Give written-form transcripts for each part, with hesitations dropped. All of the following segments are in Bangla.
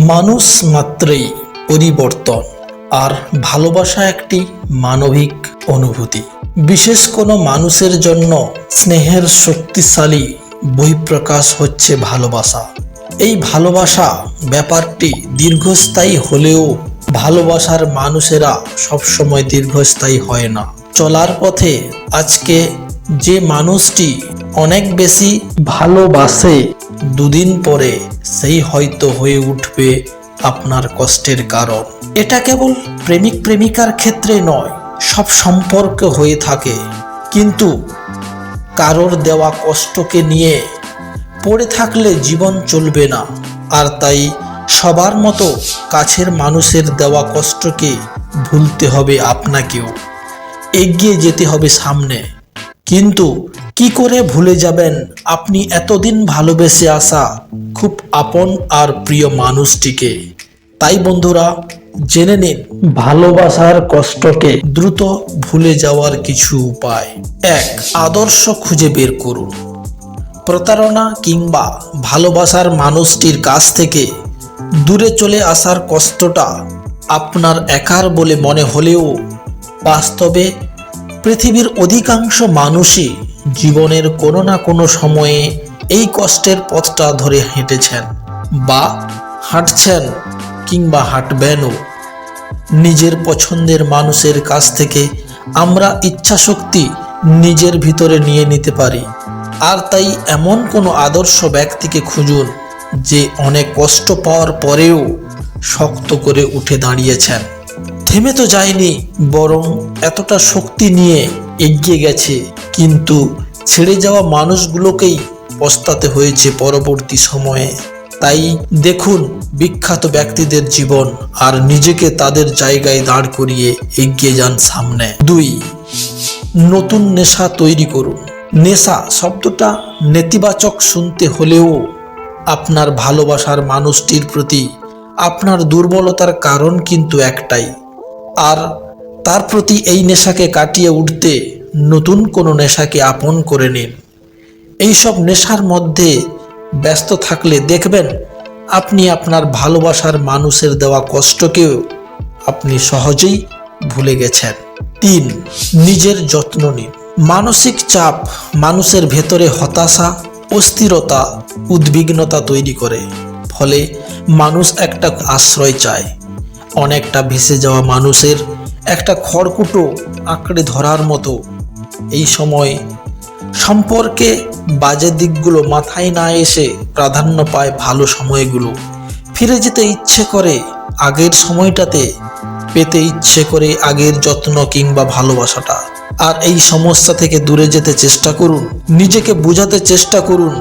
মানুষ মাত্রই পরিবর্তন, আর ভালোবাসা একটি মানবিক অনুভূতি। বিশেষ কোনো মানুষের জন্য স্নেহের শক্তিশালী বহিঃপ্রকাশ হচ্ছে ভালোবাসা। এই ভালোবাসা ব্যাপারটি দীর্ঘস্থায়ী হলেও ভালোবাসার মানুষেরা সবসময় দীর্ঘস্থায়ী হয় না। চলার পথে আজকে যে মানুষটি অনেক বেশি ভালোবাসে, দুদিন পরে সেই হয়তো হয়ে উঠবে আপনার কষ্টের কারণ। এটা কেবল প্রেমিক প্রেমিকার ক্ষেত্রে নয়, সব সম্পর্ক হয়ে থাকে। কিন্তু কারোর দেওয়া কষ্টকে নিয়ে পড়ে থাকলে জীবন চলবে না। আর তাই সবার মতো কাছের মানুষের দেওয়া কষ্টকে ভুলতে হবে আপনাকেও, এগিয়ে যেতে হবে সামনে। কিন্তু কি করে ভুলে যাবেন আপনি এতদিন ভালোবেসে আসা খুব আপন আর প্রিয় মানুষটিকে? তাই বন্ধুরা, জেনে নিন ভালোবাসার কষ্টকে দ্রুত ভুলে যাওয়ার কিছু উপায়। 1. আদর্শ খুঁজে বের করুন। প্রতারণা কিংবা ভালোবাসার মানুষটির কাছ থেকে দূরে চলে আসার কষ্টটা আপনার একার বলে মনে হলেও বাস্তবে পৃথিবীর অধিকাংশ মানুষই জীবনের কোনো না কোনো সময়ে এই কষ্টের পথটা ধরে হেঁটেছেন বা হাঁটছেন কিংবা হাঁটবেনও। নিজের পছন্দের মানুষের কাছ থেকে আমরা ইচ্ছাশক্তি নিজের ভিতরে নিয়ে নিতে পারি। আর তাই এমন কোনো আদর্শ ব্যক্তিকে খুঁজুন যে অনেক কষ্ট পাওয়ার পরেও শক্ত করে উঠে দাঁড়িয়েছেন, থেমে তো যায়নি, বরং এতটা শক্তি নিয়ে এগিয়ে গেছে। কিন্তু ছেড়ে যাওয়া মানুষগুলোকেই পস্তাতে হয়েছে পরবর্তী সময়ে। তাই দেখুন বিখ্যাত ব্যক্তিদের জীবন আর নিজেকে তাদের জায়গায় দাঁড় করিয়ে এগিয়ে যান সামনে। 2. নতুন নেশা তৈরি করুন। নেশা শব্দটা নেতিবাচক শুনতে হলেও আপনার ভালোবাসার মানুষটির প্রতি আপনার দুর্বলতার কারণ কিন্তু একটাই, আর তার প্রতি এই নেশাকে কাটিয়ে উঠতে নতুন কোনো নেশাকে আপন করে নিন। এইসব নেশার মধ্যে ব্যস্ত থাকলে দেখবেন আপনি আপনার ভালোবাসার মানুষের দেওয়া কষ্টকেও আপনি সহজেই ভুলে গেছেন। 3. নিজের যত্ন নিন। মানসিক চাপ মানুষের ভেতরে হতাশা, অস্থিরতা, উদ্বিগ্নতা তৈরি করে। ফলে মানুষ একটা আশ্রয় চায়। অনেকটা ভেসে যাওয়া মানুষের একটা খড়কুটো আঁকড়ে ধরার মতো। এই সময় সম্পর্কে বাজে দিকগুলো মাথায় না এসে প্রাধান্য পায় ভালো সময়গুলো। ফিরে যেতে ইচ্ছে করে আগের সময়টাতে, পেতে ইচ্ছে করে আগের যত্ন কিংবা ভালোবাসাটা। আর এই সমস্যা থেকে দূরে যেতে চেষ্টা করুন। নিজেকে বোঝাতে চেষ্টা করুন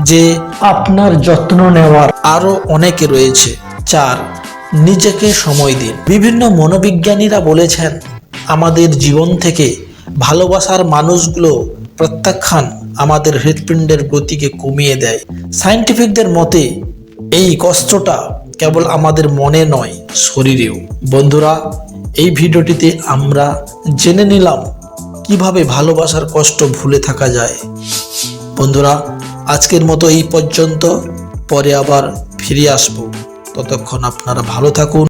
যে আপনার যত্ন নেওয়ার আরো অনেকে রয়েছে। 4. নিজেকে সময় দিন। বিভিন্ন মনোবিজ্ঞানীরা বলেছেন আমাদের জীবন থেকে ভালোবাসার মানুষগুলো প্রত্যাখ্যান আমাদের হৃৎপিণ্ডের গতিকে কমিয়ে দেয়। সায়েন্টিফিকদের মতে এই কষ্টটা কেবল আমাদের মনে নয়, শরীরেও। বন্ধুরা, এই ভিডিওটিতে আমরা জেনে নিলাম কিভাবে ভালোবাসার কষ্ট ভুলে থাকা যায়। বন্ধুরা, আজকের মতো এই পর্যন্ত, পরে আবার ফিরে আসবো। ততক্ষণ আপনারা ভালো থাকুন।